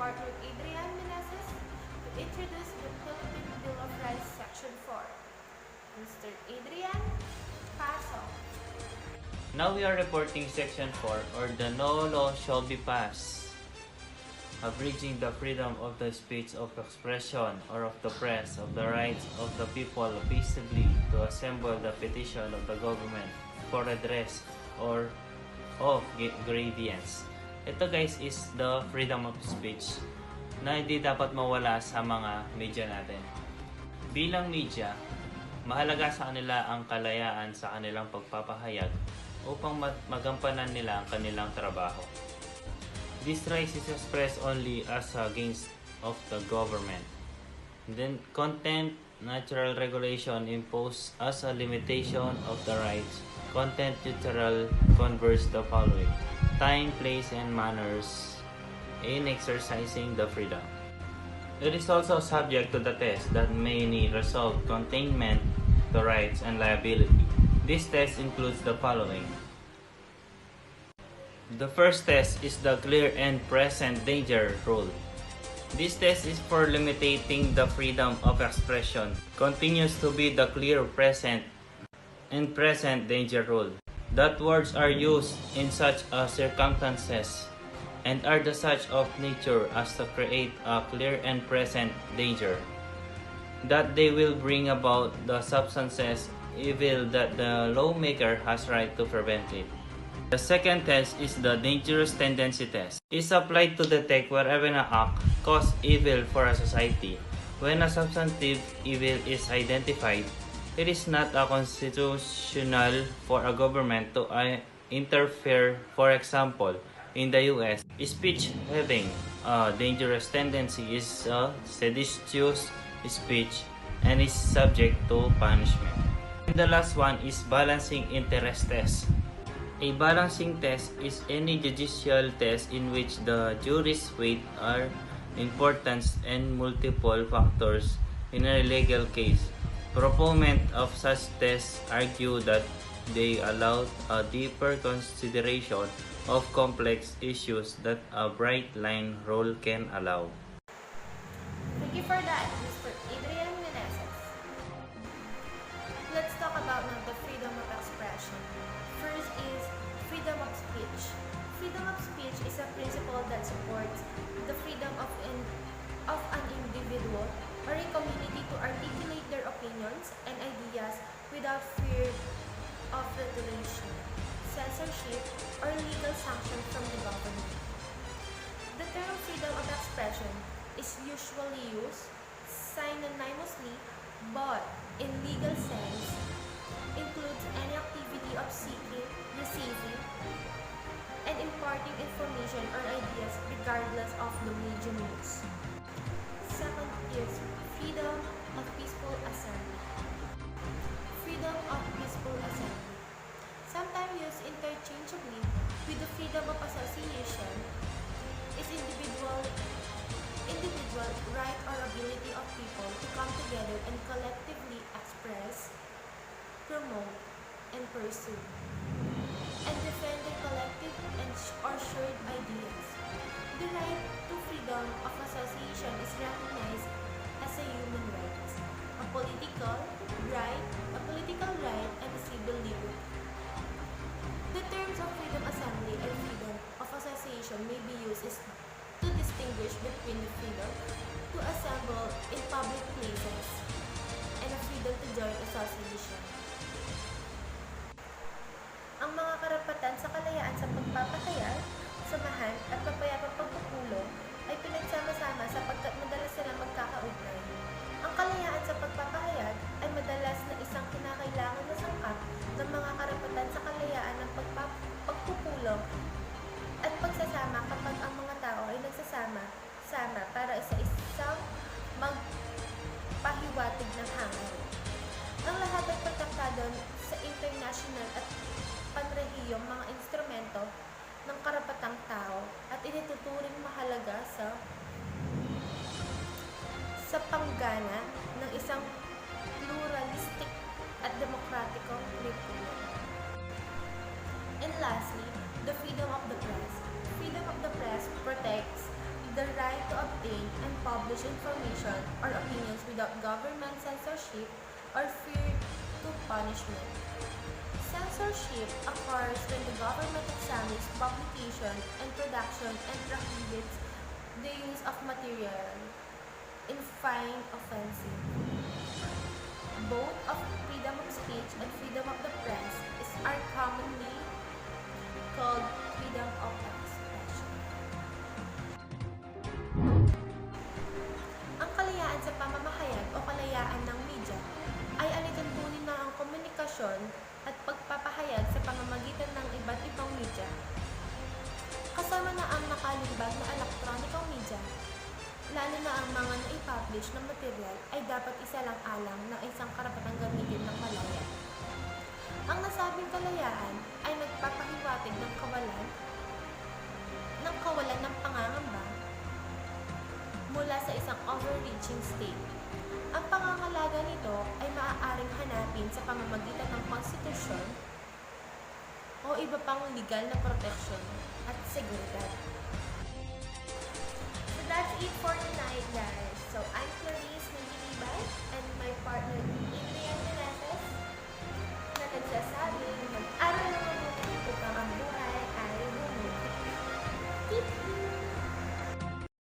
Arthur Adrian Meneses to introduce the Philippine Bill of Rights Section 4. Mr. Adrian, paso. Now we are reporting Section 4, or the no law shall be passed, abridging the freedom of the speech, of expression, or of the press, of the rights of the people peaceably to assemble the petition of the government for redress or of grievance. Ito guys is the freedom of speech na hindi dapat mawala sa mga media natin. Bilang media, mahalaga sa kanila ang kalayaan sa kanilang pagpapahayag upang magampanan nila ang kanilang trabaho. This right is expressed only as against of the government. Then content natural regulation imposed as a limitation of the rights. Content neutral converts the following: time, place, and manners in exercising the freedom. It is also subject to the test that may resolve containment to rights and liability. This test includes the following. The first test is the clear and present danger rule. This test is for limiting the freedom of expression. Continues to be the clear present and present danger rule. That words are used in such circumstances and are the such of nature as to create a clear and present danger, that they will bring about the substances evil that the lawmaker has right to prevent it. The second test is the dangerous tendency test. It is applied to detect wherever an act causes evil for a society. When a substantive evil is identified, it is not constitutional for a government to interfere. For example, in the US, speech having a dangerous tendency is seditious speech and is subject to punishment. And the last one is balancing interest test. A balancing test is any judicial test in which the jury's weight are importance and multiple factors in a legal case. Proponents of such tests argue that they allow a deeper consideration of complex issues that a bright line rule can allow. Thank you for that, Mr. Adrian Meneses. Let's talk about now the freedom of expression. First is freedom of speech. Freedom of speech is a principle that supports the freedom of an individual or a community to articulate their opinions and ideas without fear of regulation, censorship, or legal sanction from the government. The term freedom of expression is usually used synonymously, but in legal sense includes any activity of seeking, receiving, and imparting information or ideas regardless of the medium used. Second is freedom of peaceful assembly. Freedom of peaceful assembly, sometimes used interchangeably with the freedom of association, is individual right or ability of people to come together and collectively express, promote, and pursue, and defend their collective or shared ideas. The right to freedom of association is recognized as a human right, a political right, and a civil liberty. The terms of freedom of assembly and freedom of association may be used to distinguish between the freedom to assemble in public places and a freedom to join association. Ang mga karapatan sa kalayaan sa pagpapahayag, samahan, at mapayapang pagpupulong ay pinagsama-sama sapagkat madalas silang magkakaugnay. Ang kalayaan sa pagpapahayag ay madalas na isang kinakailangan na sangkap ng mga karapatan sa kalayaan ng pagpupulong at pagsasama kapag ang mga tao ay nagsasama para sa isang magpahiwatig ng hangarin. Ang lahat ay protektado sa international at panrehiyong mga instrumento ng karapatang tao at itinuturing mahalaga sa panggana ng isang pluralistic at demokratikong republika. And lastly, the freedom of the press. Freedom of the press protects the right to publish information or opinions without government censorship or fear to punishment. Censorship occurs when the government examines publication and production and prohibits the use of material in find offensive. Both of freedom of speech and freedom of the press are commonly called freedom of expression. Ang kalayaan sa pamamahayag o kalayaan ng media ay alituntunin na ang komunikasyon at pagpapahayag sa pamamagitan ng iba't ibang media. Kasama na ang nakalimbag na elektronikong media, lalo na ang mga naipublish na material ay dapat isalang-alang ng isang karapatang gamitin ng malaya. Ang nasabing kalayaan ay nagpapahiwatig ng kawalan ng pangangamba mula sa isang overreaching state. Ang pangangalaga nito ay maaaring hanapin sa pamamagitan ng konstitusyon o iba pang legal na proteksyon at seguridad. So that's it for tonight, guys. So I'm Clarice